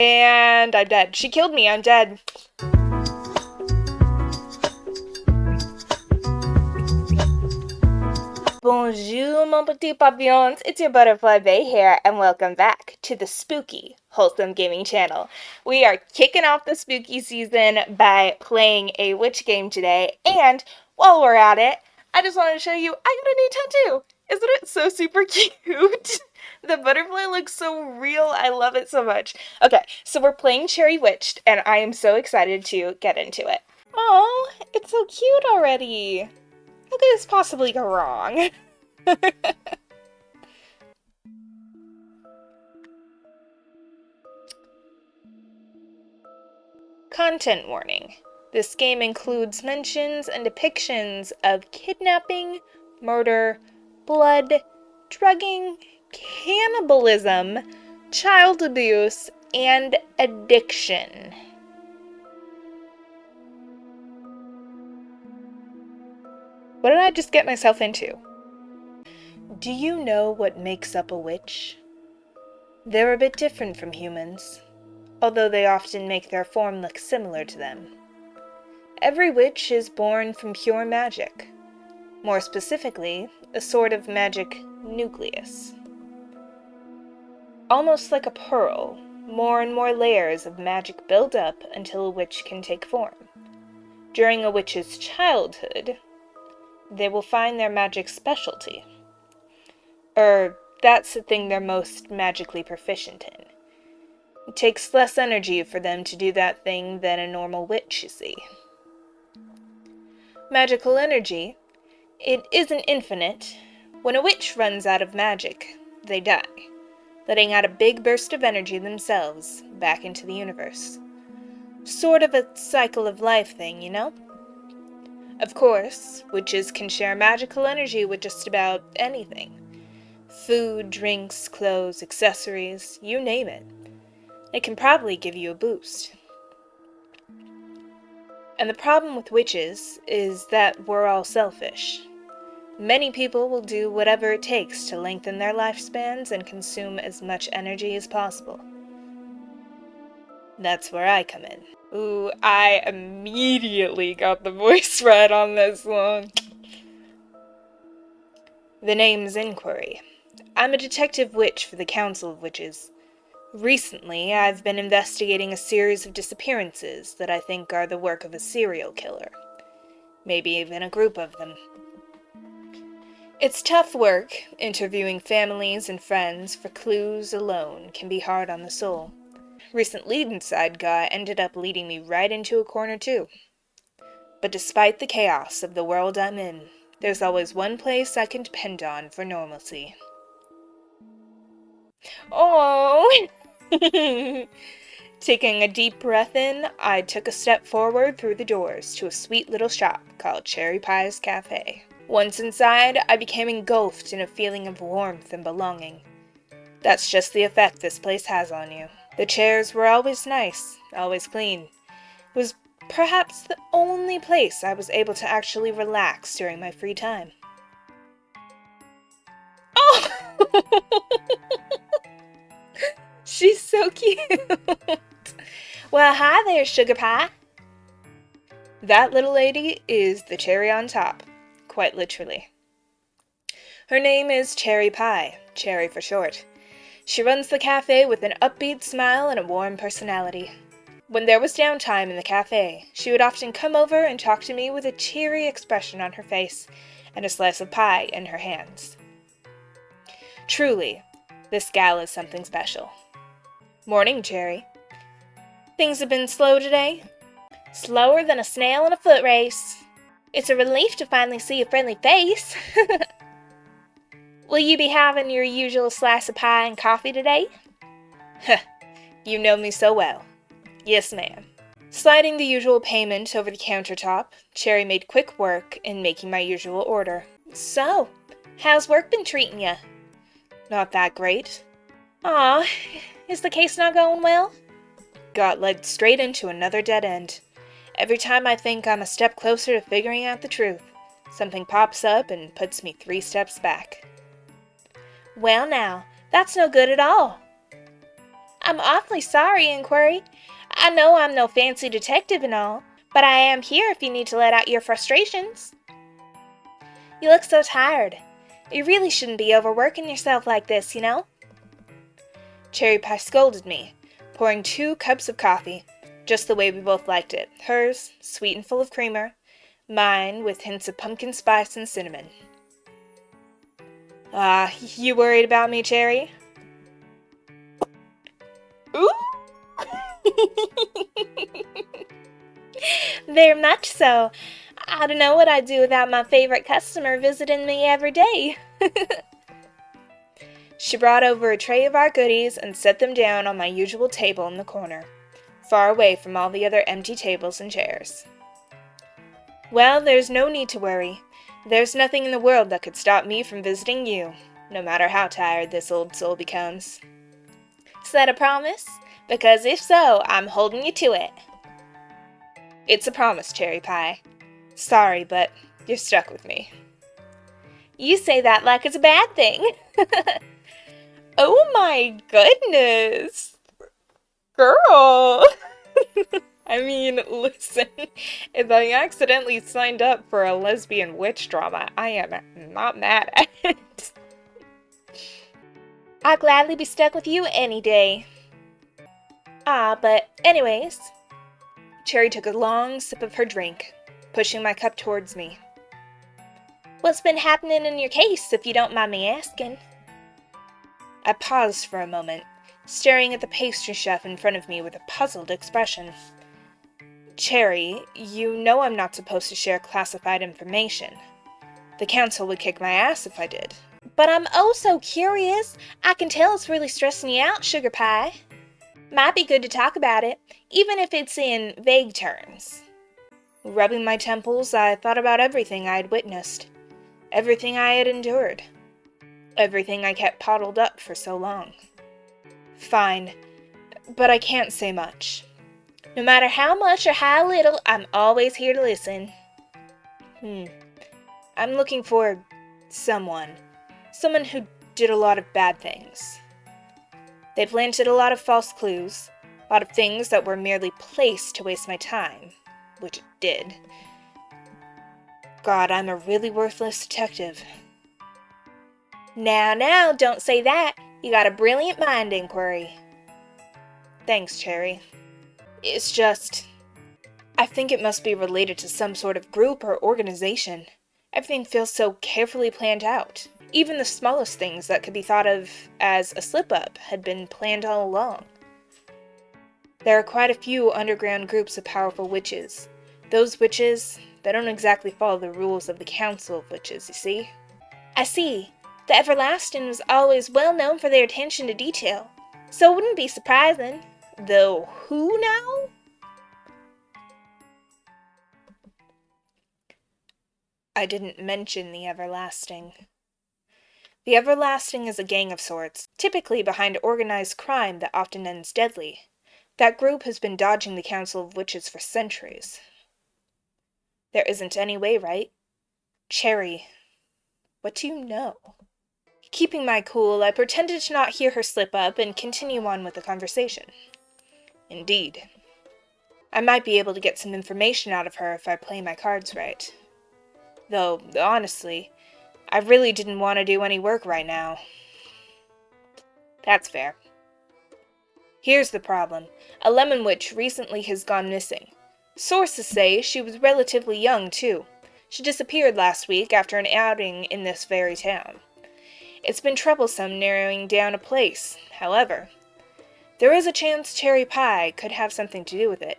And I'm dead. She killed me. I'm dead. Bonjour, mon petit papillons. It's your Butterfly Bay here, and welcome back to the spooky, wholesome gaming channel. We are kicking off the spooky season by playing a witch game today, and while we're at it, I just wanted to show you I got a new tattoo. Isn't it so super cute? The butterfly looks so real. I love it so much. Okay, so we're playing Cherrywitched, and I am so excited to get into it. Oh, it's so cute already. How could this possibly go wrong? Content warning. This game includes mentions and depictions of kidnapping, murder, blood, drugging, cannibalism, child abuse, and addiction. What did I just get myself into? Do you know what makes up a witch? They're a bit different from humans, although they often make their form look similar to them. Every witch is born from pure magic. More specifically, a sort of magic nucleus. Almost like a pearl, more and more layers of magic build up until a witch can take form. During a witch's childhood, they will find their magic specialty. That's the thing they're most magically proficient in. It takes less energy for them to do that thing than a normal witch, you see. Magical energy, it isn't infinite. When a witch runs out of magic, they die, letting out a big burst of energy themselves back into the universe. Sort of a cycle of life thing, you know? Of course, witches can share magical energy with just about anything. Food, drinks, clothes, accessories, you name it. It can probably give you a boost. And the problem with witches is that we're all selfish. Many people will do whatever it takes to lengthen their lifespans and consume as much energy as possible. That's where I come in. Ooh, I immediately got the voice right on this one. The name's Inquiry. I'm a detective witch for the Council of Witches. Recently, I've been investigating a series of disappearances that I think are the work of a serial killer. Maybe even a group of them. It's tough work. Interviewing families and friends for clues alone can be hard on the soul. Recent lead inside guy ended up leading me right into a corner too. But despite the chaos of the world I'm in, there's always one place I can depend on for normalcy. Oh! Taking a deep breath in, I took a step forward through the doors to a sweet little shop called Cherry Pie's Cafe. Once inside, I became engulfed in a feeling of warmth and belonging. That's just the effect this place has on you. The chairs were always nice, always clean. It was perhaps the only place I was able to actually relax during my free time. Oh! She's so cute! Well, hi there, Sugar Pie! That little lady is the cherry on top, quite literally. Her name is Cherry Pie, Cherry for short. She runs the cafe with an upbeat smile and a warm personality. When there was downtime in the cafe, she would often come over and talk to me with a cheery expression on her face and a slice of pie in her hands. Truly, this gal is something special. Morning, Cherry. Things have been slow today? Slower than a snail in a foot race. It's a relief to finally see a friendly face. Will you be having your usual slice of pie and coffee today? You know me so well. Yes, ma'am. Sliding the usual payment over the countertop, Cherry made quick work in making my usual order. So, how's work been treating ya? Not that great. Aw, is the case not going well? Got led straight into another dead end. Every time I think I'm a step closer to figuring out the truth, something pops up and puts me 3 steps back. Well now, that's no good at all. I'm awfully sorry, Inquiry. I know I'm no fancy detective and all, but I am here if you need to let out your frustrations. You look so tired. You really shouldn't be overworking yourself like this, you know? Cherry Pie scolded me, pouring 2 cups of coffee, just the way we both liked it. Hers, sweet and full of creamer, mine with hints of pumpkin spice and cinnamon. You worried about me, Cherry? Ooh! Very much so. I don't know what I'd do without my favorite customer visiting me every day. She brought over a tray of our goodies and set them down on my usual table in the corner, far away from all the other empty tables and chairs. Well, there's no need to worry. There's nothing in the world that could stop me from visiting you, no matter how tired this old soul becomes. Is that a promise? Because if so, I'm holding you to it. It's a promise, Cherry Pie. Sorry, but you're stuck with me. You say that like it's a bad thing. Oh my goodness. Girl. I mean, listen, if I accidentally signed up for a lesbian witch drama, I am not mad at it. I'll gladly be stuck with you any day. But anyways, Cherry took a long sip of her drink, pushing my cup towards me. What's been happening in your case, if you don't mind me asking? I paused for a moment, staring at the pastry chef in front of me with a puzzled expression. Cherry, you know I'm not supposed to share classified information. The council would kick my ass if I did. But I'm oh so curious. I can tell it's really stressing you out, Sugar Pie. Might be good to talk about it, even if it's in vague terms. Rubbing my temples, I thought about everything I had witnessed, everything I had endured, everything I kept bottled up for so long. Fine, but I can't say much. No matter how much or how little, I'm always here to listen. I'm looking for someone who did a lot of bad things. They planted a lot of false clues, a lot of things that were merely placed to waste my time, which it did. God, I'm a really worthless detective. Now, don't say that. You got a brilliant mind, Inquiry. Thanks, Cherry. It's just, I think it must be related to some sort of group or organization. Everything feels so carefully planned out. Even the smallest things that could be thought of as a slip-up had been planned all along. There are quite a few underground groups of powerful witches. Those witches, they don't exactly follow the rules of the Council of Witches, you see? I see. The Everlasting was always well known for their attention to detail, so it wouldn't be surprising. Though who now? I didn't mention the Everlasting. The Everlasting is a gang of sorts, typically behind organized crime that often ends deadly. That group has been dodging the Council of Witches for centuries. There isn't any way, right? Cherry, what do you know? Keeping my cool, I pretended to not hear her slip up and continue on with the conversation. Indeed. I might be able to get some information out of her if I play my cards right. Though, honestly, I really didn't want to do any work right now. That's fair. Here's the problem. A lemon witch recently has gone missing. Sources say she was relatively young, too. She disappeared last week after an outing in this very town. It's been troublesome narrowing down a place, however. There is a chance Cherry Pie could have something to do with it.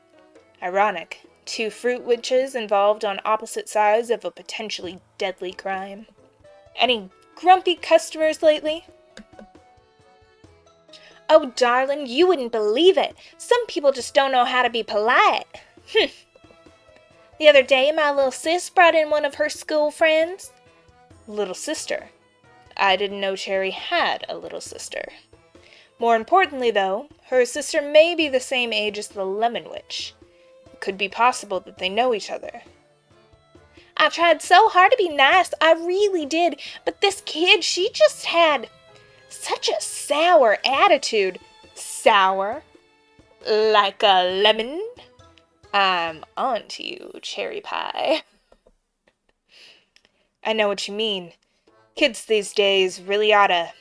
Ironic. 2 fruit witches involved on opposite sides of a potentially deadly crime. Any grumpy customers lately? Oh, darling, you wouldn't believe it. Some people just don't know how to be polite. The other day, my little sis brought in one of her school friends. Little sister. I didn't know Cherry had a little sister. More importantly, though, her sister may be the same age as the Lemon Witch. It could be possible that they know each other. I tried so hard to be nice, I really did, but this kid, she just had such a sour attitude. Sour? Like a lemon? I'm onto you, cherry pie. I know what you mean. Kids these days really oughta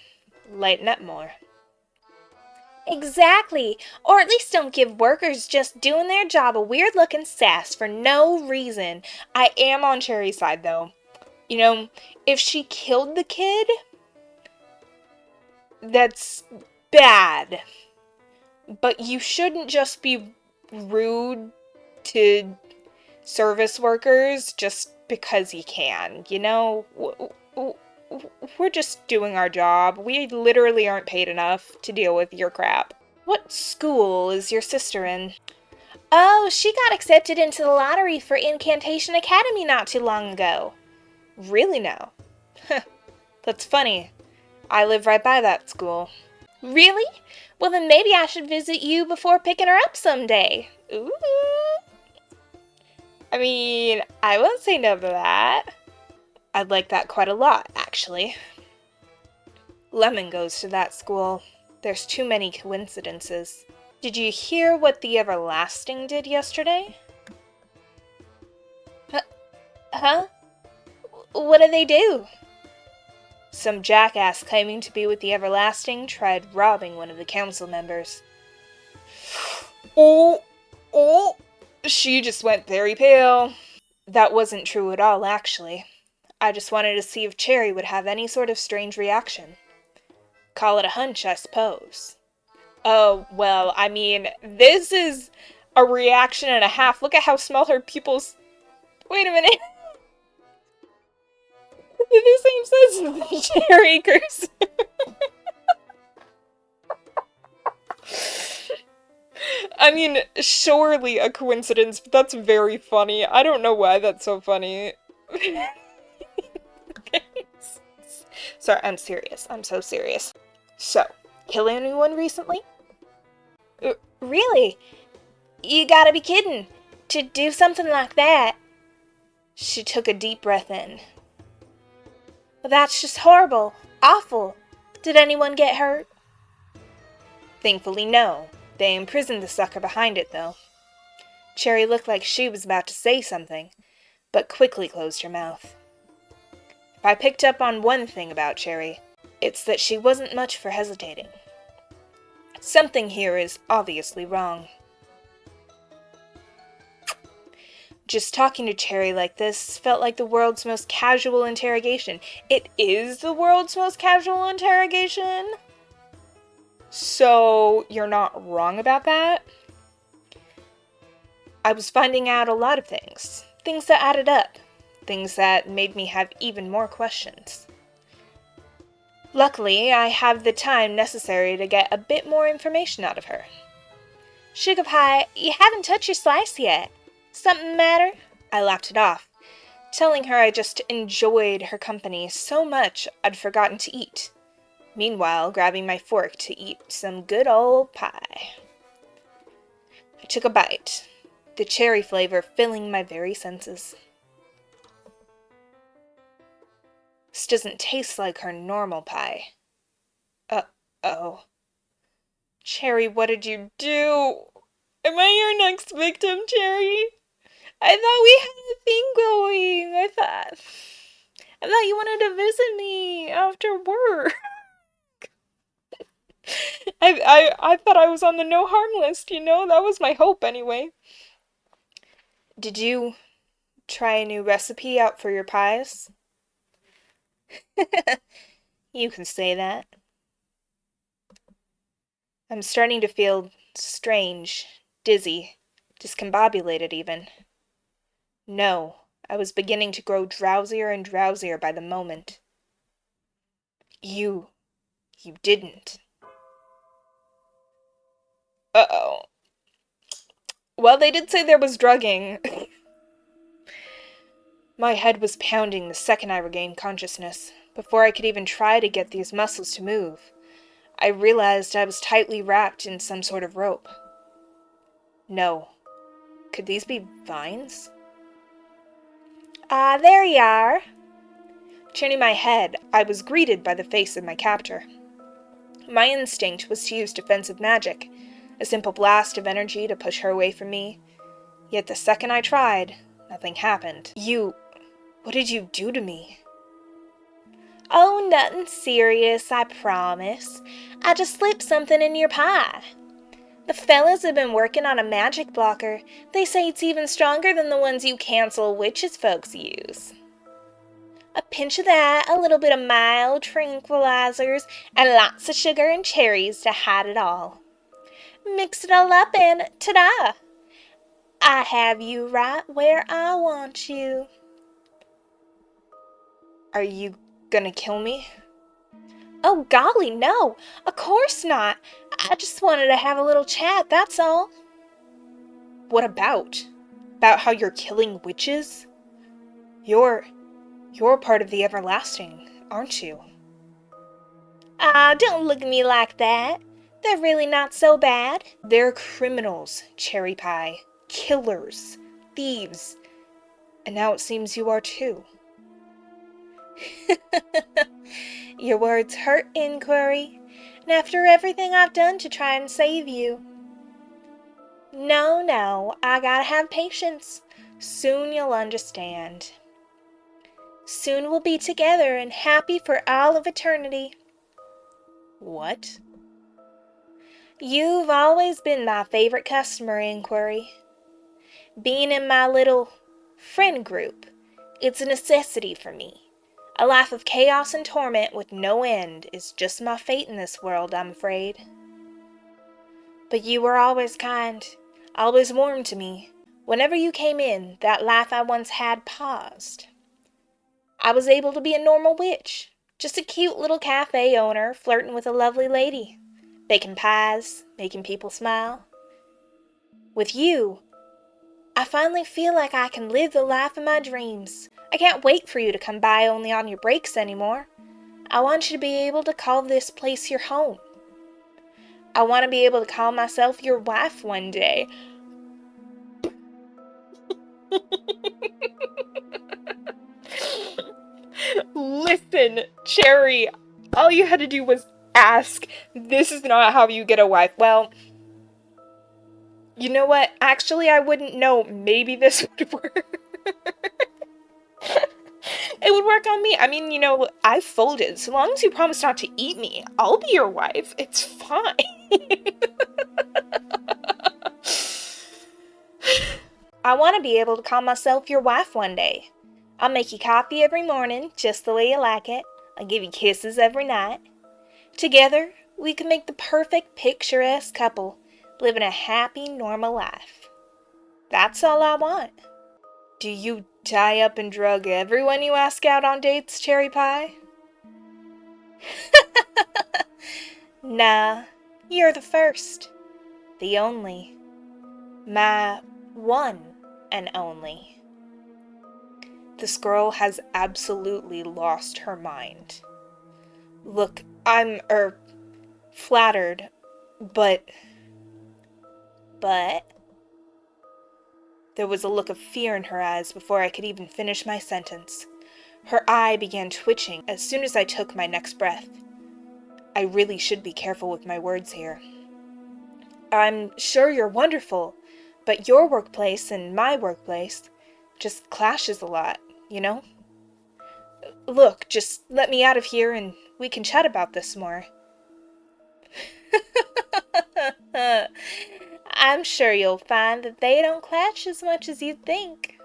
lighten up more. Exactly. Or at least don't give workers just doing their job a weird-looking sass for no reason. I am on Cherry's side, though. You know, if she killed the kid, that's bad. But you shouldn't just be rude to service workers just because you can, you know? We're just doing our job. We literally aren't paid enough to deal with your crap. What school is your sister in? Oh, she got accepted into the lottery for Incantation Academy not too long ago. Really now? That's funny. I live right by that school. Really? Well, then maybe I should visit you before picking her up someday. Ooh. I mean, I won't say no to that. I'd like that quite a lot, actually. Lemon goes to that school. There's too many coincidences. Did you hear what the Everlasting did yesterday? Huh? What did they do? Some jackass claiming to be with the Everlasting tried robbing one of the council members. Oh, she just went very pale. That wasn't true at all, actually. I just wanted to see if Cherry would have any sort of strange reaction. Call it a hunch, I suppose. Oh, well, I mean, this is a reaction and a half. Look at how small her pupils... Wait a minute. The same says Cherry curse. I mean, surely a coincidence, but that's very funny. I don't know why that's so funny. Okay. Sorry, I'm serious. I'm so serious. So, kill anyone recently? Really? You gotta be kidding. To do something like that. She took a deep breath in. Well, that's just horrible. Awful. Did anyone get hurt? Thankfully, no. They imprisoned the sucker behind it, though. Cherry looked like she was about to say something, but quickly closed her mouth. If I picked up on one thing about Cherry, it's that she wasn't much for hesitating. Something here is obviously wrong. Just talking to Cherry like this felt like the world's most casual interrogation. It is the world's most casual interrogation? So, you're not wrong about that? I was finding out a lot of things. Things that added up. Things that made me have even more questions. Luckily, I have the time necessary to get a bit more information out of her. Sugar Pie, you haven't touched your slice yet. Something matter? I laughed it off, telling her I just enjoyed her company so much I'd forgotten to eat. Meanwhile, grabbing my fork to eat some good old pie. I took a bite, the cherry flavor filling my very senses. This doesn't taste like her normal pie. Uh-oh. Cherry, what did you do? Am I your next victim, Cherry? I thought we had a thing going. I thought you wanted to visit me after work. I thought I was on the no harm list, you know? That was my hope anyway. Did you try a new recipe out for your pies? You can say that. I'm starting to feel strange, dizzy, discombobulated even. No, I was beginning to grow drowsier and drowsier by the moment. You didn't. Uh-oh. Well, they did say there was drugging. My head was pounding the second I regained consciousness. Before I could even try to get these muscles to move, I realized I was tightly wrapped in some sort of rope. No. Could these be vines? Ah, there you are. Turning my head, I was greeted by the face of my captor. My instinct was to use defensive magic, a simple blast of energy to push her away from me. Yet the second I tried, nothing happened. What did you do to me? Oh, nothing serious, I promise. I just slipped something in your pie. The fellas have been working on a magic blocker. They say it's even stronger than the ones you cancel witches folks use. A pinch of that, a little bit of mild tranquilizers, and lots of sugar and cherries to hide it all. Mix it all up and ta-da! I have you right where I want you. Are you gonna kill me? Oh golly, no! Of course not! I just wanted to have a little chat, that's all. What about? About how you're killing witches? You're part of the everlasting, aren't you? Ah, don't look at me like that. They're really not so bad. They're criminals, Cherry Pie. Killers. Thieves. And now it seems you are too. Your words hurt, Inquiry. And after everything I've done to try and save you. No, I gotta have patience. Soon you'll understand. Soon we'll be together and happy for all of eternity. What? You've always been my favorite customer, Inquiry. Being in my little friend group, it's a necessity for me. A life of chaos and torment with no end is just my fate in this world, I'm afraid. But you were always kind, always warm to me. Whenever you came in, that life I once had paused. I was able to be a normal witch, just a cute little cafe owner flirting with a lovely lady, baking pies, making people smile. With you, I finally feel like I can live the life of my dreams. I can't wait for you to come by only on your breaks anymore. I want you to be able to call this place your home. I want to be able to call myself your wife one day. Listen, Cherry, all you had to do was ask. This is not how you get a wife. Well, you know what? Actually, I wouldn't know. Maybe this would work. It would work on me. I mean, I folded. So long as you promise not to eat me, I'll be your wife. It's fine. I want to be able to call myself your wife one day. I'll make you coffee every morning, just the way you like it. I'll give you kisses every night. Together, we can make the perfect picturesque couple, living a happy, normal life. That's all I want. Do you tie up and drug everyone you ask out on dates, Cherry Pie? Nah, you're the first. The only. My one and only. This girl has absolutely lost her mind. Look, I'm, flattered, but... There was a look of fear in her eyes before I could even finish my sentence. Her eye began twitching as soon as I took my next breath. I really should be careful with my words here. I'm sure you're wonderful, but your workplace and my workplace just clashes a lot, you know? Look, just let me out of here and we can chat about this more. I'm sure you'll find that they don't clash as much as you'd think.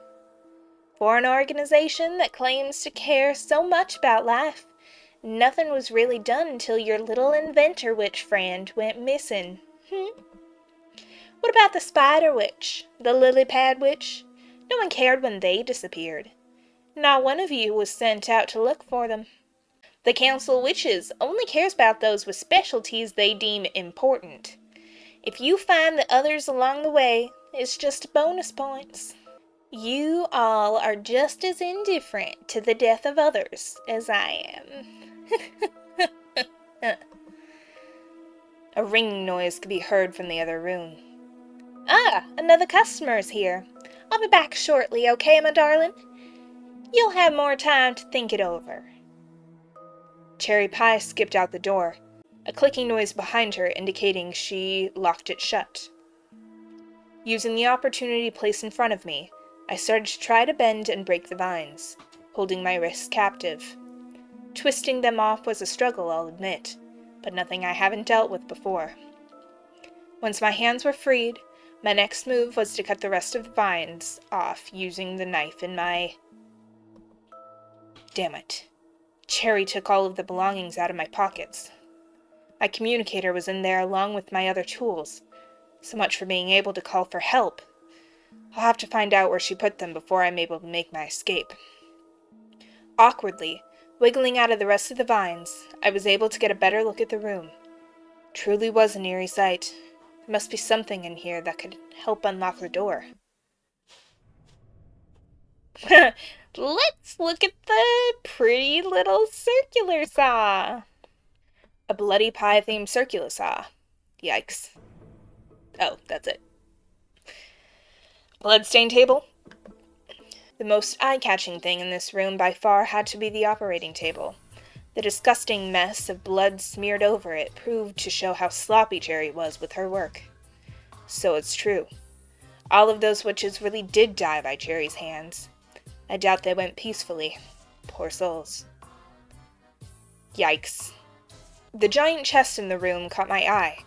For an organization that claims to care so much about life, nothing was really done until your little inventor witch friend went missing. What about the spider witch, the lily pad witch? No one cared when they disappeared. Not one of you was sent out to look for them. The council witches only cares about those with specialties they deem important. If you find the others along the way, it's just bonus points. You all are just as indifferent to the death of others as I am. A ringing noise could be heard from the other room. Ah, another customer's here. I'll be back shortly, okay, my darling? You'll have more time to think it over. Cherry Pie skipped out the door. a clicking noise behind her indicating she locked it shut. Using the opportunity placed in front of me, I started to try to bend and break the vines, holding my wrists captive. Twisting them off was a struggle, I'll admit, but nothing I haven't dealt with before. Once my hands were freed, my next move was to cut the rest of the vines off using the knife in my... Damn it. Cherry took all of the belongings out of my pockets. My communicator was in there along with my other tools. So much for being able to call for help. I'll have to find out where she put them before I'm able to make my escape. Awkwardly, wiggling out of the rest of the vines, I was able to get a better look at the room. Truly was an eerie sight. There must be something in here that could help unlock the door. Let's look at the pretty little circular saw. A bloody pie-themed circular saw. Yikes. Oh, that's it. Bloodstained table. The most eye-catching thing in this room by far had to be the operating table. The disgusting mess of blood smeared over it proved to show how sloppy Cherry was with her work. So it's true. All of those witches really did die by Cherry's hands. I doubt they went peacefully. Poor souls. Yikes. The giant chest in the room caught my eye.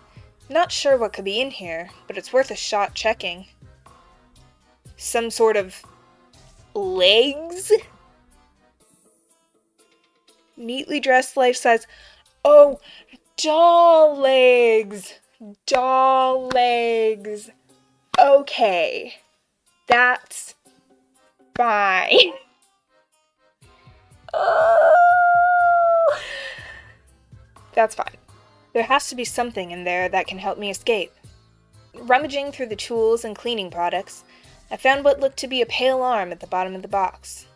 Not sure what could be in here, but it's worth a shot checking. Some sort of legs? Neatly dressed life-size... Oh, doll legs! Doll legs! Okay. That's fine. Oh! That's fine. There has to be something in there that can help me escape. Rummaging through the tools and cleaning products, I found what looked to be a pale arm at the bottom of the box.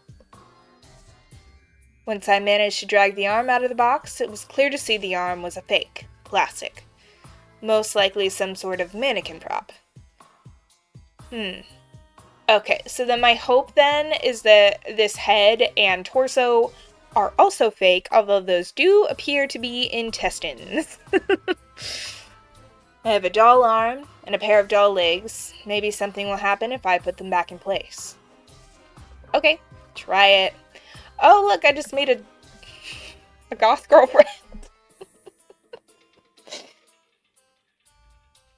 Once I managed to drag the arm out of the box, it was clear to see the arm was a fake, plastic. Most likely some sort of mannequin prop. Okay, so then my hope then is that this head and torso are also fake, although those do appear to be intestines. I have a doll arm and a pair of doll legs. Maybe something will happen if I put them back in place. Okay, try it. Oh, look, I just made a goth girlfriend.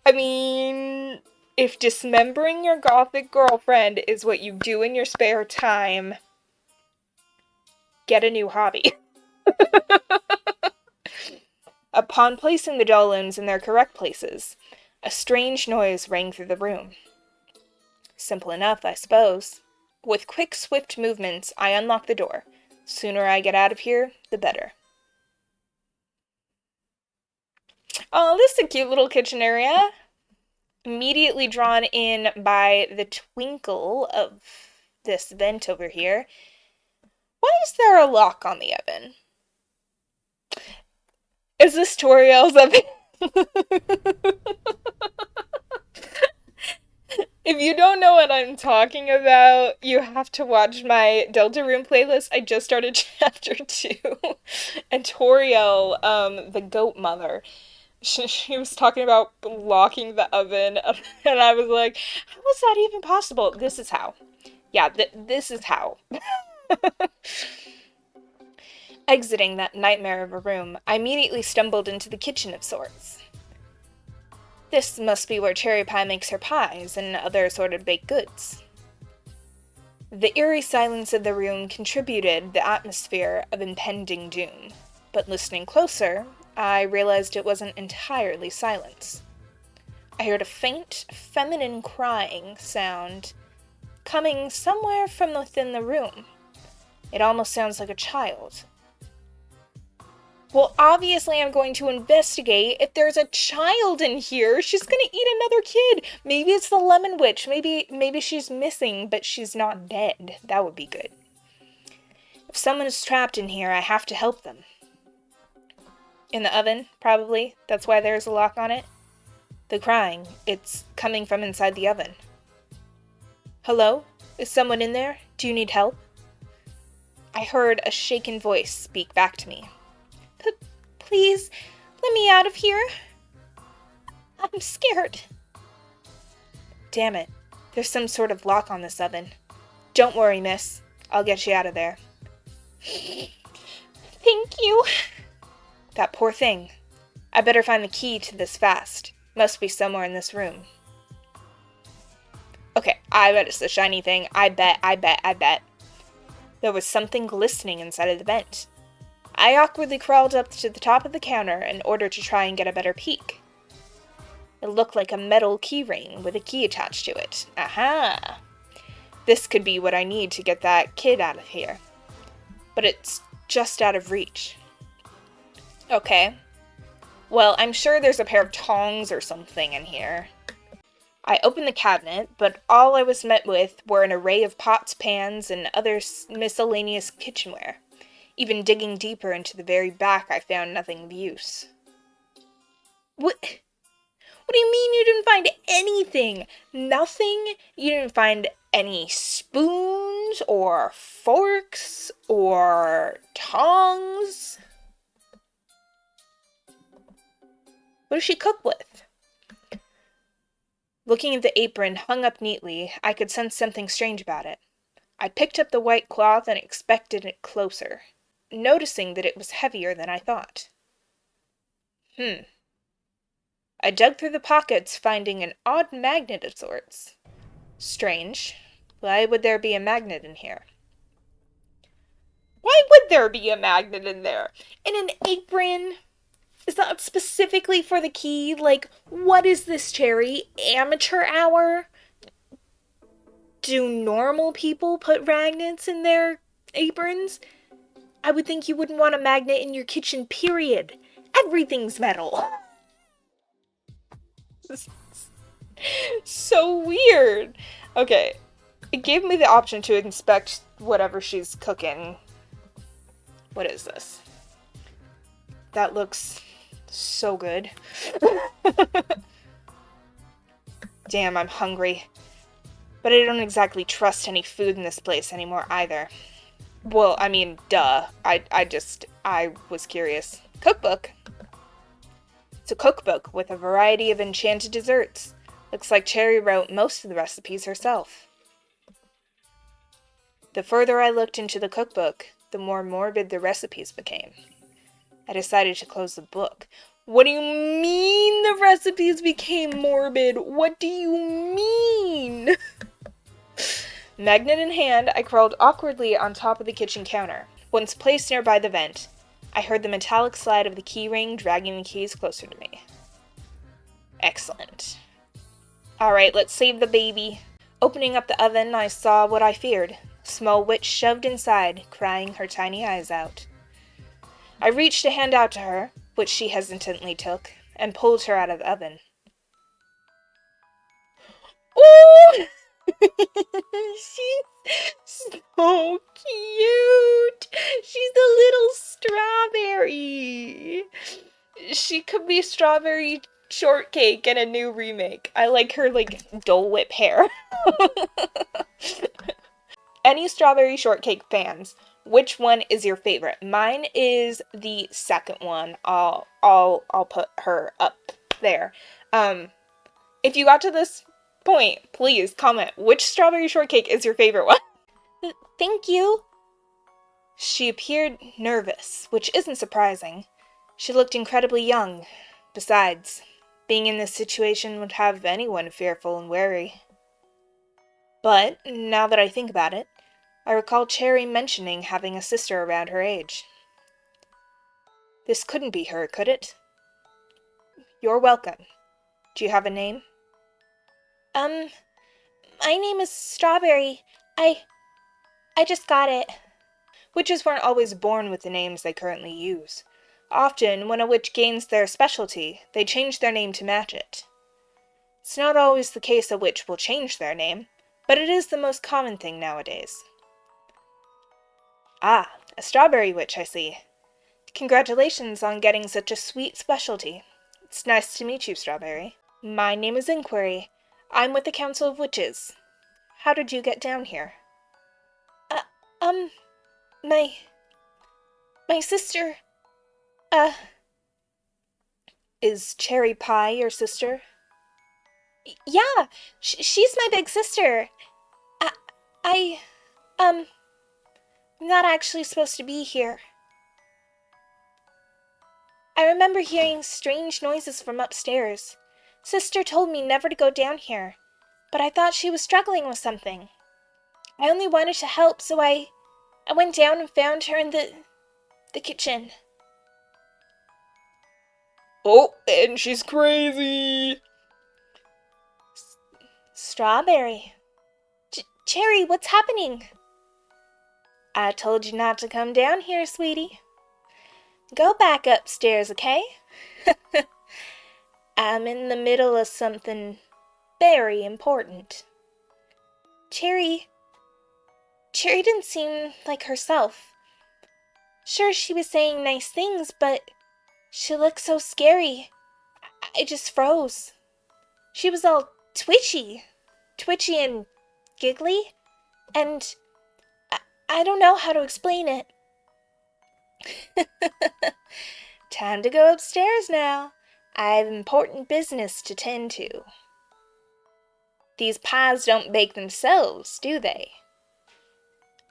I mean, if dismembering your gothic girlfriend is what you do in your spare time, get a new hobby. Upon placing the doll limbs in their correct places, a strange noise rang through the room. Simple enough, I suppose. With quick, swift movements, I unlock the door. Sooner I get out of here, the better. Oh, this is a cute little kitchen area. Immediately drawn in by the twinkle of this vent over here. Why is there a lock on the oven? Is this Toriel's oven? If you don't know what I'm talking about, you have to watch my Deltarune playlist. I just started chapter 2. And Toriel, the goat mother, she was talking about locking the oven. And I was like, how is that even possible? This is how. Yeah, this is how. Exiting that nightmare of a room, I immediately stumbled into the kitchen of sorts. This must be where Cherry Pie makes her pies and other assorted baked goods. The eerie silence of the room contributed the atmosphere of impending doom, but listening closer, I realized it wasn't entirely silence. I heard a faint, feminine crying sound coming somewhere from within the room. It almost sounds like a child. Well, obviously I'm going to investigate. If there's a child in here, she's gonna eat another kid. Maybe it's the Lemon Witch. Maybe she's missing, but she's not dead. That would be good. If someone is trapped in here, I have to help them. In the oven, probably. That's why there's a lock on it. The crying, it's coming from inside the oven. Hello? Is someone in there? Do you need help? I heard a shaken voice speak back to me. Please Let me out of here. I'm scared. Damn it. There's some sort of lock on this oven. Don't worry, miss. I'll get you out of there. Thank you. That poor thing. I better find the key to this fast. Must be somewhere in this room. Okay, I bet it's the shiny thing. I bet. There was something glistening inside of the vent. I awkwardly crawled up to the top of the counter in order to try and get a better peek. It looked like a metal key ring with a key attached to it. Aha! This could be what I need to get that kid out of here. But it's just out of reach. Okay. Well, I'm sure there's a pair of tongs or something in here. I opened the cabinet, but all I was met with were an array of pots, pans, and other miscellaneous kitchenware. Even digging deeper into the very back, I found nothing of use. What do you mean you didn't find anything? Nothing? You didn't find any spoons, or forks, or tongs? What does she cook with? Looking at the apron hung up neatly, I could sense something strange about it. I picked up the white cloth and inspected it closer, noticing that it was heavier than I thought. I dug through the pockets, finding an odd magnet of sorts. Strange. Why would there be a magnet in here? Why would there be a magnet in there? In an apron? Is that specifically for the key? Like, what is this, Cherry? Amateur hour? Do normal people put magnets in their aprons? I would think you wouldn't want a magnet in your kitchen, period. Everything's metal. So weird. Okay, it gave me the option to inspect whatever she's cooking. What is this? That looks so good. Damn, I'm hungry. But I don't exactly trust any food in this place anymore either. Well, I mean, duh. I was curious. Cookbook. It's a cookbook with a variety of enchanted desserts. Looks like Cherry wrote most of the recipes herself. The further I looked into the cookbook, the more morbid the recipes became. I decided to close the book. What do you mean the recipes became morbid? What do you mean? Magnet in hand, I crawled awkwardly on top of the kitchen counter. Once placed nearby the vent, I heard the metallic slide of the key ring dragging the keys closer to me. Excellent. Alright, let's save the baby. Opening up the oven, I saw what I feared. Small witch shoved inside, crying her tiny eyes out. I reached a hand out to her, which she hesitantly took, and pulled her out of the oven. Oh! She's so cute! She's a little strawberry! She could be Strawberry Shortcake in a new remake. I like her, Dole Whip hair. Any Strawberry Shortcake fans, which one is your favorite? Mine is the second one. I'll put her up there. If you got to this point, please comment which Strawberry Shortcake is your favorite one. Thank you. She appeared nervous, which isn't surprising. She looked incredibly young. Besides, being in this situation would have anyone fearful and wary. But, now that I think about it, I recall Cherry mentioning having a sister around her age. This couldn't be her, could it? You're welcome. Do you have a name? My name is Strawberry. I just got it. Witches weren't always born with the names they currently use. Often, when a witch gains their specialty, they change their name to match it. It's not always the case a witch will change their name, but it is the most common thing nowadays. Ah, a strawberry witch, I see. Congratulations on getting such a sweet specialty. It's nice to meet you, Strawberry. My name is Inquiry. I'm with the Council of Witches. How did you get down here? My sister, Is Cherry Pie your sister? Yeah, she's my big sister. I, I'm not actually supposed to be here. I remember hearing strange noises from upstairs. Sister told me never to go down here, but I thought she was struggling with something. I only wanted to help, so I went down and found her in the kitchen. Oh, and she's crazy. Strawberry. Cherry, what's happening? I told you not to come down here, sweetie. Go back upstairs, okay? I'm in the middle of something very important. Cherry didn't seem like herself. Sure, she was saying nice things, but she looked so scary. I just froze. She was all twitchy and giggly, and I don't know how to explain it. Time to go upstairs now. I have important business to tend to. These pies don't bake themselves, do they?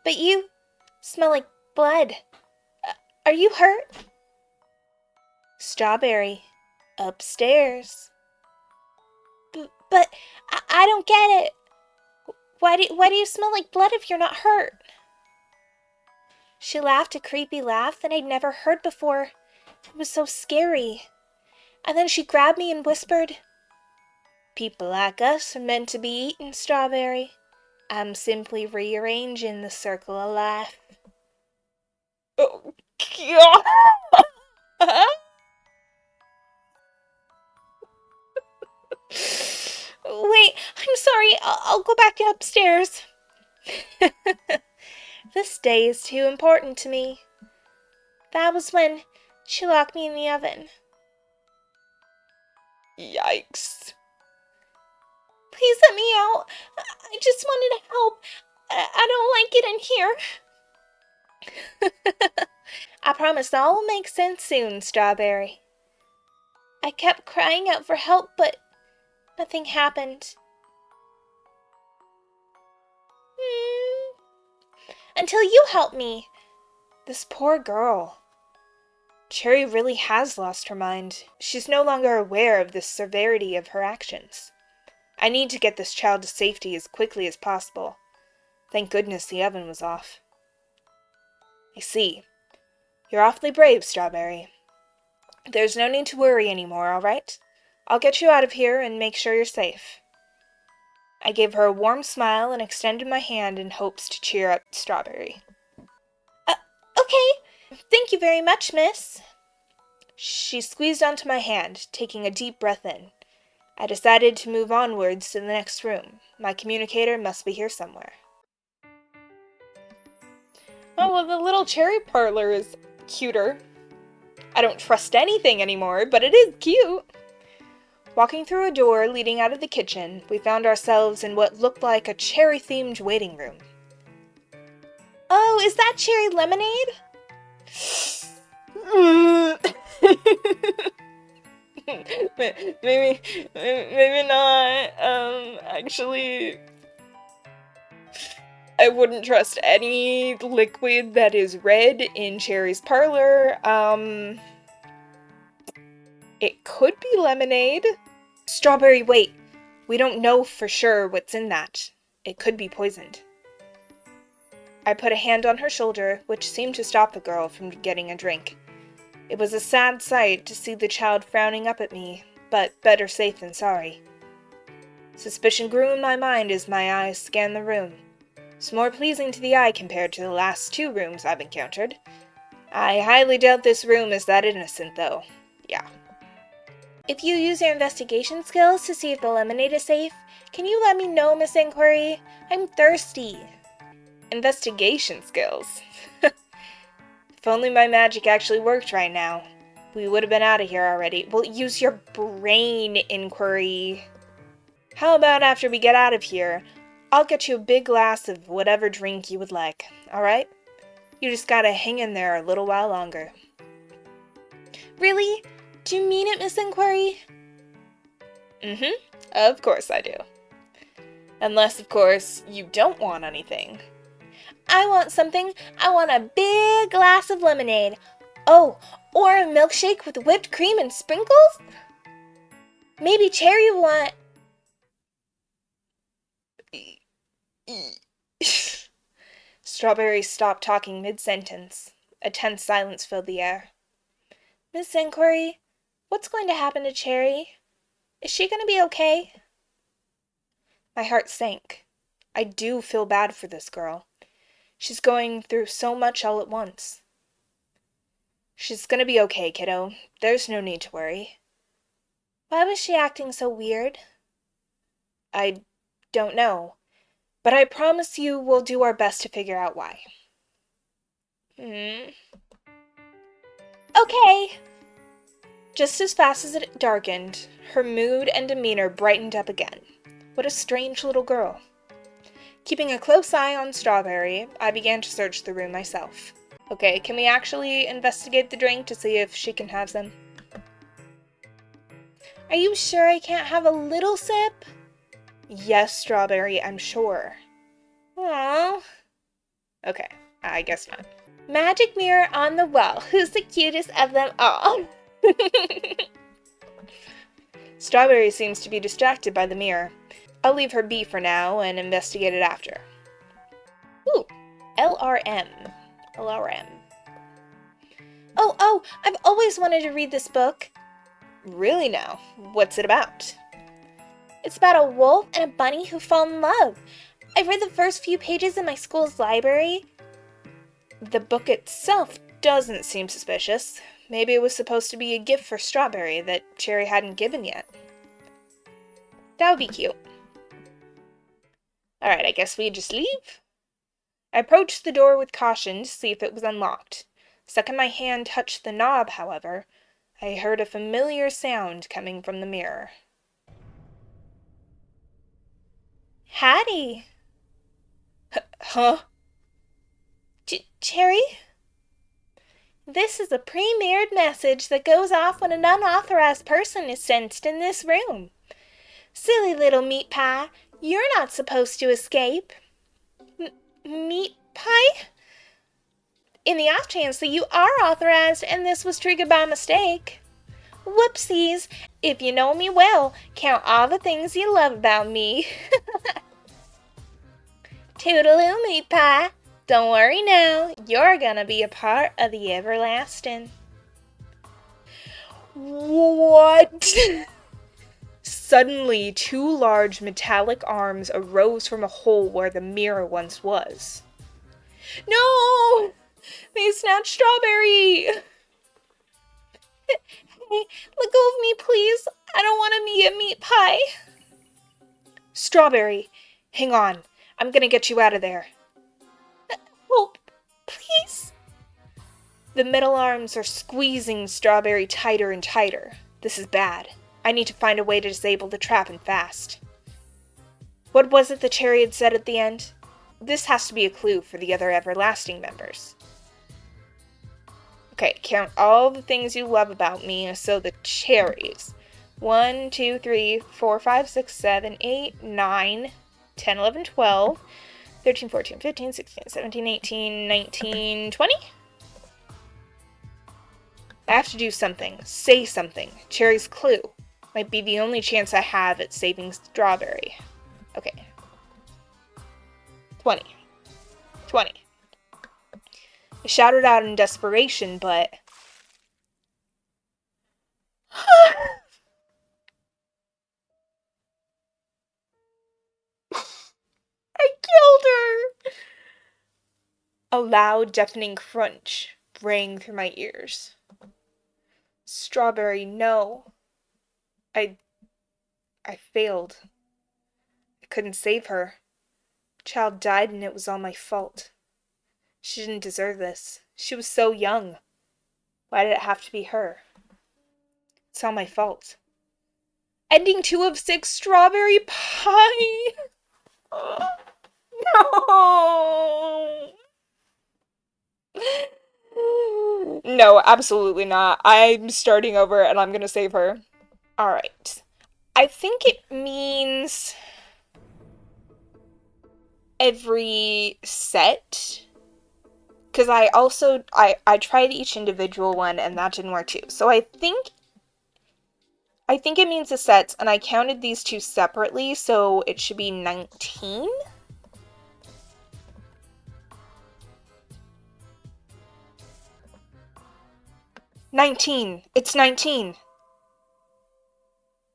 But you smell like blood. Are you hurt? Strawberry, upstairs. But I don't get it. Why do you smell like blood if you're not hurt? She laughed a creepy laugh that I'd never heard before. It was so scary. And then she grabbed me and whispered, "People like us are meant to be eaten, Strawberry. I'm simply rearranging the circle of life." Oh, God. Wait, I'm sorry. I'll go back upstairs. This day is too important to me. That was when she locked me in the oven. Yikes. Please let me out. I just wanted to help. I don't like it in here. I promise all will make sense soon, Strawberry. I kept crying out for help, but nothing happened. Until you helped me. This poor girl. Cherry really has lost her mind. She's no longer aware of the severity of her actions. I need to get this child to safety as quickly as possible. Thank goodness the oven was off. I see. You're awfully brave, Strawberry. There's no need to worry anymore, all right? I'll get you out of here and make sure you're safe. I gave her a warm smile and extended my hand in hopes to cheer up Strawberry. Okay. Thank you very much, miss. She squeezed onto my hand, taking a deep breath in. I decided to move onwards to the next room. My communicator must be here somewhere. Oh, well, the little cherry parlor is cuter. I don't trust anything anymore, but it is cute. Walking through a door leading out of the kitchen, we found ourselves in what looked like a cherry-themed waiting room. Oh, is that cherry lemonade? maybe not. Actually, I wouldn't trust any liquid that is red in Cherry's parlor. It could be lemonade. Strawberry, wait. We don't know for sure what's in that. It could be poisoned. I put a hand on her shoulder, which seemed to stop the girl from getting a drink. It was a sad sight to see the child frowning up at me, but better safe than sorry. Suspicion grew in my mind as my eyes scanned the room. It's more pleasing to the eye compared to the last 2 rooms I've encountered. I highly doubt this room is that innocent, though. Yeah. If you use your investigation skills to see if the lemonade is safe, can you let me know, Miss Inquiry? I'm thirsty. Investigation skills? If only my magic actually worked right now. We would have been out of here already. Well, use your brain, Inquiry. How about after we get out of here, I'll get you a big glass of whatever drink you would like, alright? You just gotta hang in there a little while longer. Really? Do you mean it, Miss Inquiry? Mm-hmm. Of course I do. Unless, of course, you don't want anything. I want something. I want a big glass of lemonade. Oh, or a milkshake with whipped cream and sprinkles? Maybe Cherry will want... Strawberry stopped talking mid-sentence. A tense silence filled the air. Miss Inquiry, what's going to happen to Cherry? Is she going to be okay? My heart sank. I do feel bad for this girl. She's going through so much all at once. She's gonna be okay, kiddo. There's no need to worry. Why was she acting so weird? I don't know, but I promise you we'll do our best to figure out why. Okay. Just as fast as it darkened, her mood and demeanor brightened up again. What a strange little girl. Keeping a close eye on Strawberry, I began to search the room myself. Okay, can we actually investigate the drink to see if she can have some? Are you sure I can't have a little sip? Yes, Strawberry, I'm sure. Aww. Okay, I guess not. Magic mirror on the wall. Who's the cutest of them all? Strawberry seems to be distracted by the mirror. I'll leave her be for now and investigate it after. Ooh, LRM. Oh, I've always wanted to read this book. Really now? What's it about? It's about a wolf and a bunny who fall in love. I read the first few pages in my school's library. The book itself doesn't seem suspicious. Maybe it was supposed to be a gift for Strawberry that Cherry hadn't given yet. That would be cute. Alright, I guess we just leave? I approached the door with caution to see if it was unlocked. The second my hand touched the knob, however, I heard a familiar sound coming from the mirror. Hattie. Huh? Cherry? This is a pre-mirrored message that goes off when an unauthorized person is sensed in this room. Silly little meat pie, you're not supposed to escape. Meat pie? In the off chance that you are authorized and this was triggered by mistake. Whoopsies. If you know me well, count all the things you love about me. Toodaloo, meat pie. Don't worry now, you're gonna be a part of the everlasting. What? Suddenly, two large metallic arms arose from a hole where the mirror once was. No! They snatched Strawberry! Hey, let go of me, please. I don't want to be a meat pie. Strawberry, hang on. I'm gonna get you out of there. Help, please. The metal arms are squeezing Strawberry tighter and tighter. This is bad. I need to find a way to disable the trap and fast. What was it the Cherry had said at the end? This has to be a clue for the other Everlasting members. Okay, count all the things you love about me, so the cherries. 1, 2, 3, 4, 5, 6, 7, 8, 9, 10, 11, 12, 13, 14, 15, 16, 17, 18, 19, 20? I have to do something. Say something. Cherry's clue. Might be the only chance I have at saving Strawberry. Okay. 20. 20. I shouted out in desperation, but... I killed her! A loud, deafening crunch rang through my ears. Strawberry, no. I failed. I couldn't save her. The child died and it was all my fault. She didn't deserve this. She was so young. Why did it have to be her? It's all my fault. Ending 2 of 6, Strawberry Pie! No! No, absolutely not. I'm starting over and I'm gonna save her. Alright. I think it means every set. Because I tried each individual one and that didn't work too. So I think it means the sets, and I counted these two separately, so it should be 19? It's 19!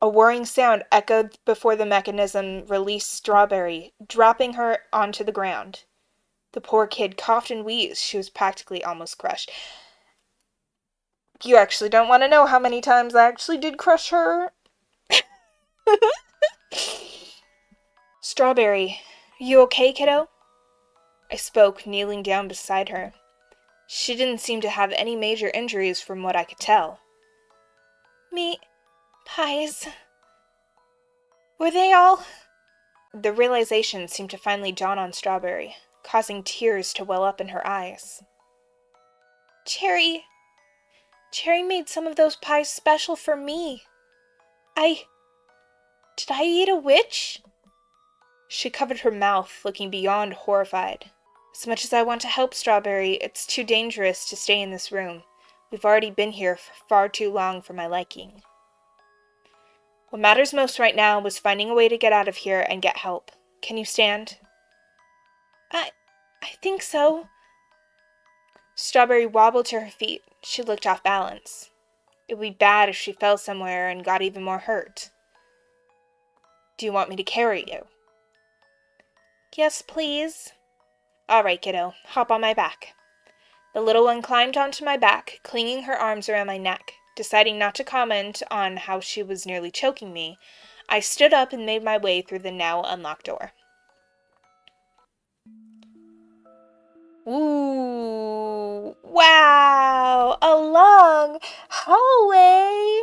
A whirring sound echoed before the mechanism released Strawberry, dropping her onto the ground. The poor kid coughed and wheezed. She was practically almost crushed. You actually don't want to know how many times I actually did crush her. Strawberry, you okay, kiddo? I spoke, kneeling down beside her. She didn't seem to have any major injuries from what I could tell. Me... pies... were they all... The realization seemed to finally dawn on Strawberry, causing tears to well up in her eyes. Cherry made some of those pies special for me. Did I eat a witch? She covered her mouth, looking beyond horrified. As much as I want to help Strawberry, it's too dangerous to stay in this room. We've already been here for far too long for my liking. What matters most right now was finding a way to get out of here and get help. Can you stand? I think so. Strawberry wobbled to her feet. She looked off balance. It would be bad if she fell somewhere and got even more hurt. Do you want me to carry you? Yes, please. All right, kiddo. Hop on my back. The little one climbed onto my back, clinging her arms around my neck. Deciding not to comment on how she was nearly choking me, I stood up and made my way through the now unlocked door. Ooh, wow, a long hallway.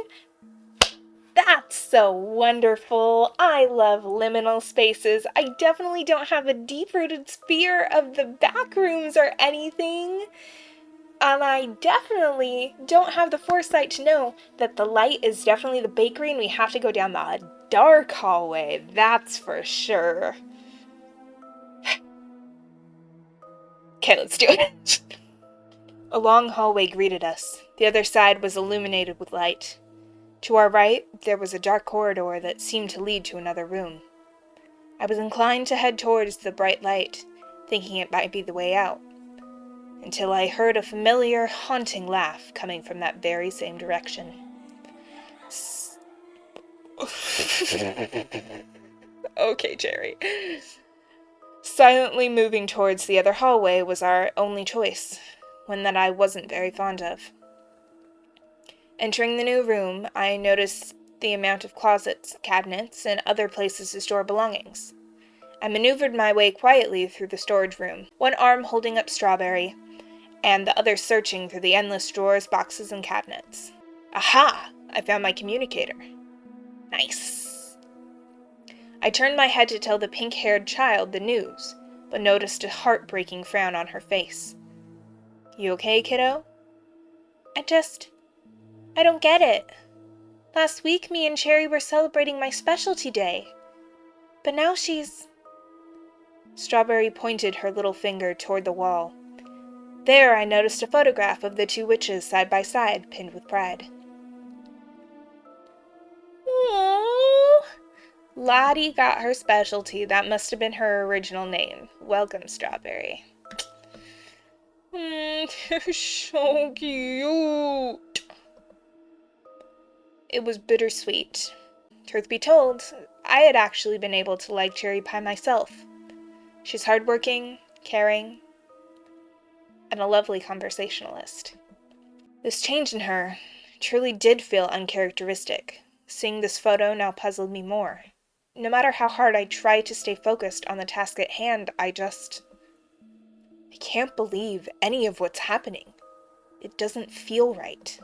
That's so wonderful. I love liminal spaces. I definitely don't have a deep-rooted fear of the back rooms or anything. And I definitely don't have the foresight to know that the light is definitely the bakery and we have to go down the dark hallway. That's for sure. Okay, let's do it. A long hallway greeted us. The other side was illuminated with light. To our right, there was a dark corridor that seemed to lead to another room. I was inclined to head towards the bright light, thinking it might be the way out, until I heard a familiar, haunting laugh coming from that very same direction. Okay, Jerry. Silently moving towards the other hallway was our only choice, one that I wasn't very fond of. Entering the new room, I noticed the amount of closets, cabinets, and other places to store belongings. I maneuvered my way quietly through the storage room, one arm holding up Strawberry, and the other searching through the endless drawers, boxes, and cabinets. Aha! I found my communicator. Nice. I turned my head to tell the pink-haired child the news, but noticed a heartbreaking frown on her face. You okay, kiddo? I don't get it. Last week, me and Cherry were celebrating my specialty day. But now she's... Strawberry pointed her little finger toward the wall. There I noticed a photograph of the two witches side by side, pinned with pride. Aww. Lottie got her specialty. That must have been her original name. Welcome, Strawberry. They're so cute. It was bittersweet. Truth be told, I had actually been able to like cherry pie myself. She's hardworking, caring, and a lovely conversationalist. This change in her truly did feel uncharacteristic. Seeing this photo now puzzled me more. No matter how hard I try to stay focused on the task at hand, I can't believe any of what's happening. It doesn't feel right.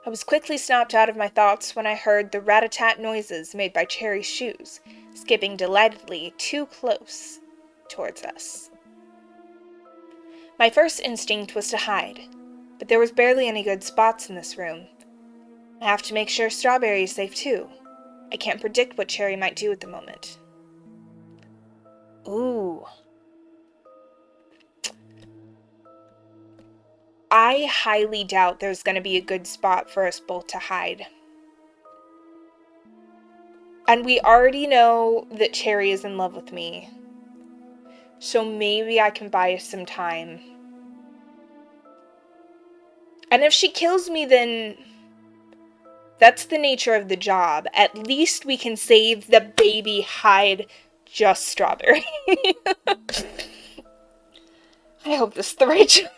I was quickly snapped out of my thoughts when I heard the rat-a-tat noises made by Cherry's shoes, skipping delightedly too close towards us. My first instinct was to hide, but there was barely any good spots in this room. I have to make sure Strawberry is safe too. I can't predict what Cherry might do at the moment. Ooh. I highly doubt there's going to be a good spot for us both to hide. And we already know that Cherry is in love with me. So maybe I can buy us some time. And if she kills me, then that's the nature of the job. At least we can save the baby, hide just Strawberry. I hope this is the right choice.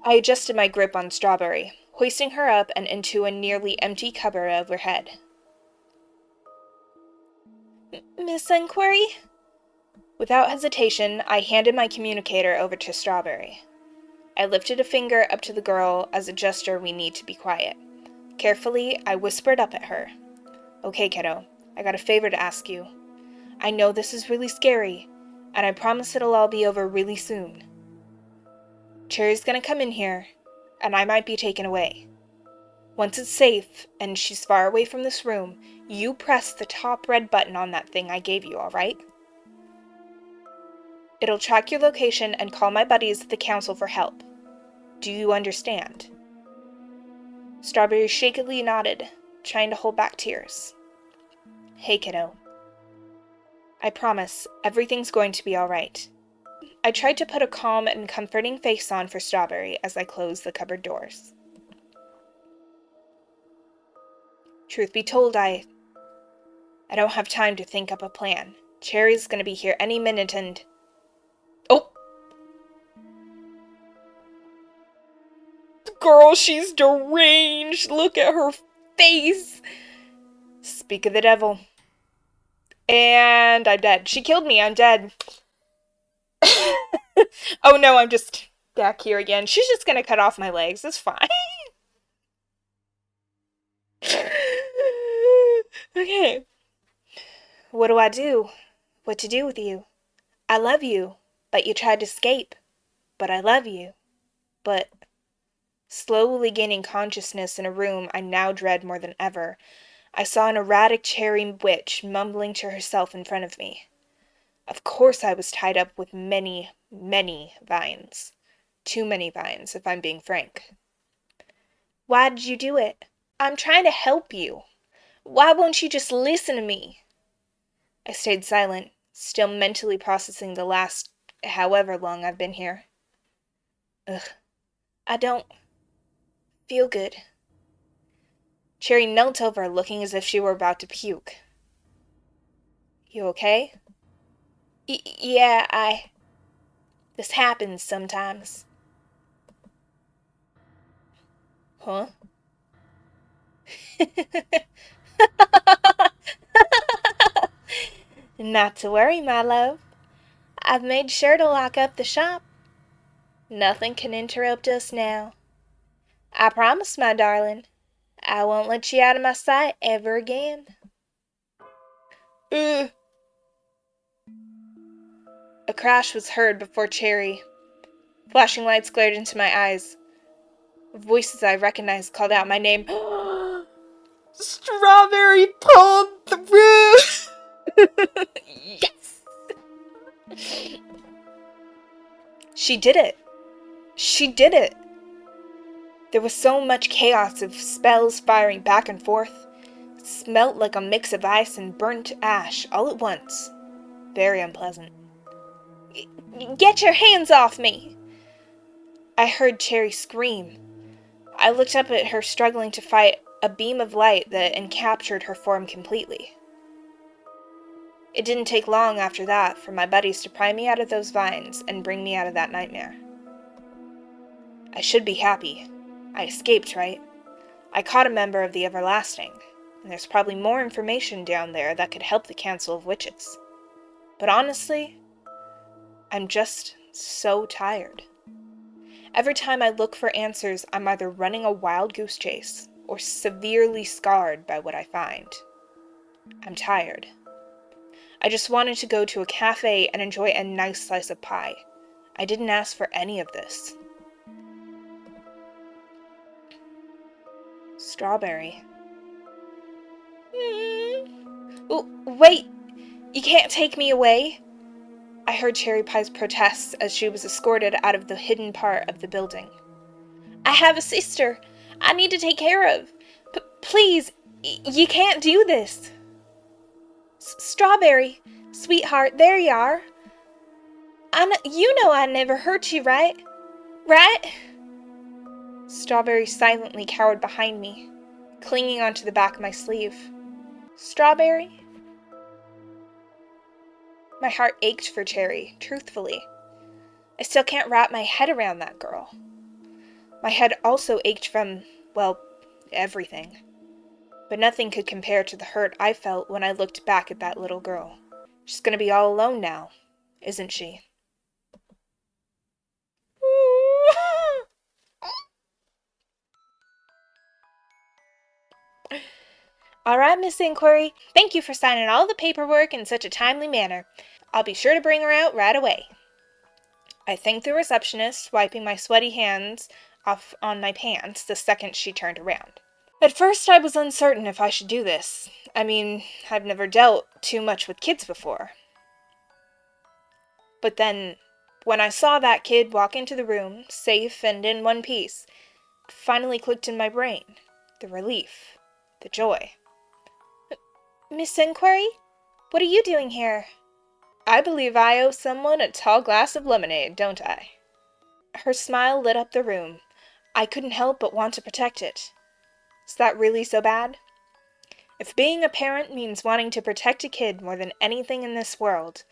I adjusted my grip on Strawberry, hoisting her up and into a nearly empty cupboard overhead. Miss Enquiry? Without hesitation, I handed my communicator over to Strawberry. I lifted a finger up to the girl as a gesture we need to be quiet. Carefully, I whispered up at her. Okay, kiddo, I got a favor to ask you. I know this is really scary, and I promise it'll all be over really soon. Cherry's gonna come in here, and I might be taken away. Once it's safe, and she's far away from this room, you press the top red button on that thing I gave you, alright? It'll track your location and call my buddies at the council for help. Do you understand? Strawberry shakily nodded, trying to hold back tears. Hey, kiddo. I promise, everything's going to be alright. I tried to put a calm and comforting face on for Strawberry as I closed the cupboard doors. Truth be told, I don't have time to think up a plan. Cherry's gonna be here any minute and... Oh! Girl, she's deranged! Look at her face! Speak of the devil. And I'm dead. She killed me, I'm dead. Oh no, I'm just back here again. She's just gonna cut off my legs. It's fine. Okay. What do I do? What to do with you? I love you, but you tried to escape. But I love you. But... Slowly gaining consciousness in a room I now dread more than ever, I saw an erratic Cherrywitched mumbling to herself in front of me. Of course I was tied up with many, many vines. Too many vines, if I'm being frank. Why did you do it? I'm trying to help you. Why won't you just listen to me? I stayed silent, still mentally processing the last however long I've been here. Ugh, I don't feel good. Cherry knelt over, looking as if she were about to puke. You okay? Yeah, This happens sometimes. Huh? Not to worry, my love. I've made sure to lock up the shop. Nothing can interrupt us now. I promise, my darling, I won't let you out of my sight ever again. A crash was heard before Cherry. Flashing lights glared into my eyes. Voices I recognized called out my name. Strawberry pulled through! Yes! She did it. She did it. There was so much chaos of spells firing back and forth. It smelt like a mix of ice and burnt ash all at once. Very unpleasant. Get your hands off me! I heard Cherry scream. I looked up at her struggling to fight a beam of light that encaptured her form completely. It didn't take long after that for my buddies to pry me out of those vines and bring me out of that nightmare. I should be happy. I escaped, right? I caught a member of the Everlasting, and there's probably more information down there that could help the Council of Witches. But honestly, I'm just so tired. Every time I look for answers, I'm either running a wild goose chase or severely scarred by what I find. I'm tired. I just wanted to go to a cafe and enjoy a nice slice of pie. I didn't ask for any of this. Strawberry. Oh, wait! You can't take me away! I heard Cherry Pie's protests as she was escorted out of the hidden part of the building. I have a sister I need to take care of. Please, you can't do this. Strawberry, sweetheart, there you are. You know I never hurt you, right? Right? Strawberry silently cowered behind me, clinging onto the back of my sleeve. Strawberry? My heart ached for Cherry, truthfully. I still can't wrap my head around that girl. My head also ached from, well, everything. But nothing could compare to the hurt I felt when I looked back at that little girl. She's gonna be all alone now, isn't she? All right, Miss Inquiry. Thank you for signing all the paperwork in such a timely manner. I'll be sure to bring her out right away. I thanked the receptionist, wiping my sweaty hands off on my pants the second she turned around. At first, I was uncertain if I should do this. I mean, I've never dealt too much with kids before. But then, when I saw that kid walk into the room, safe and in one piece, it finally clicked in my brain. The relief. The joy. Miss Inquiry? What are you doing here? I believe I owe someone a tall glass of lemonade, don't I? Her smile lit up the room. I couldn't help but want to protect it. Is that really so bad? If being a parent means wanting to protect a kid more than anything in this world,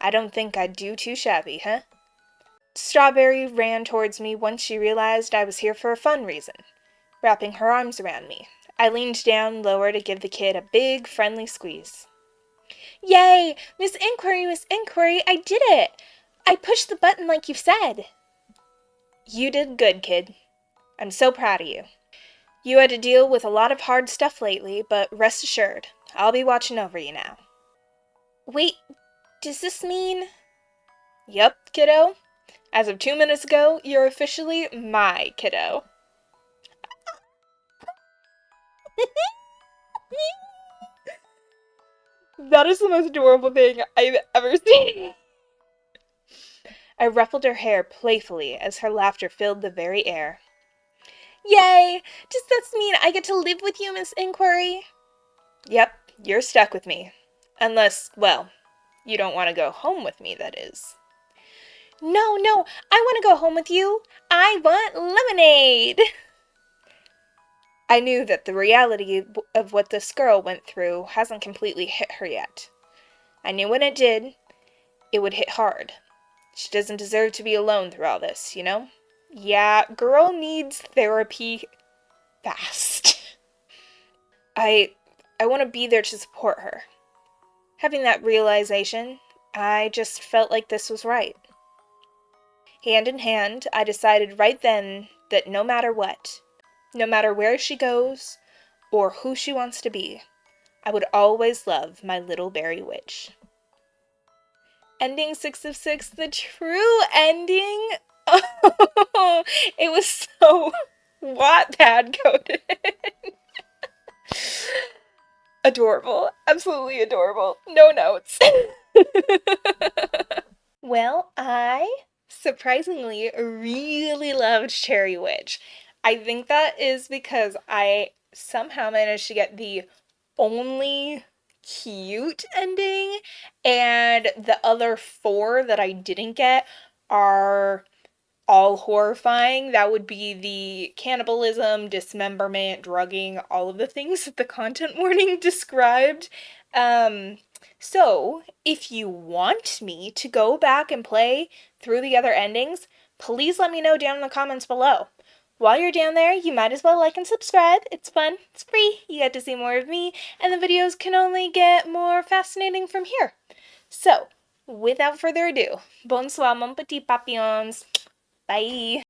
I don't think I'd do too shabby, huh? Strawberry ran towards me once she realized I was here for a fun reason, wrapping her arms around me. I leaned down lower to give the kid a big, friendly squeeze. Yay! Miss Inquiry, I did it! I pushed the button like you said. You did good, kid. I'm so proud of you. You had to deal with a lot of hard stuff lately, but rest assured, I'll be watching over you now. Wait, does this mean... Yep, kiddo. As of 2 minutes ago, you're officially my kiddo. That is the most adorable thing I've ever seen. I ruffled her hair playfully as her laughter filled the very air. Yay! Does this mean I get to live with you, Miss Inquiry? Yep, you're stuck with me. Unless, well, you don't want to go home with me, that is. No, I want to go home with you. I want lemonade. I knew that the reality of what this girl went through hasn't completely hit her yet. I knew when it did, it would hit hard. She doesn't deserve to be alone through all this, you know? Yeah, girl needs therapy fast. I want to be there to support her. Having that realization, I just felt like this was right. Hand in hand, I decided right then that no matter what, no matter where she goes or who she wants to be, I would always love my little berry witch. Ending 6 of 6, the true ending. Oh, it was so Wattpad coded. Adorable. Absolutely adorable. No notes. Well, I surprisingly really loved Cherrywitched. I think that is because I somehow managed to get the only cute ending, and the other 4 that I didn't get are all horrifying. That would be the cannibalism, dismemberment, drugging, all of the things that the content warning described. So, if you want me to go back and play through the other endings, please let me know down in the comments below. While you're down there, you might as well like and subscribe. It's fun. It's free. You get to see more of me, and the videos can only get more fascinating from here. So, without further ado, bonsoir mon petit papillons. Bye.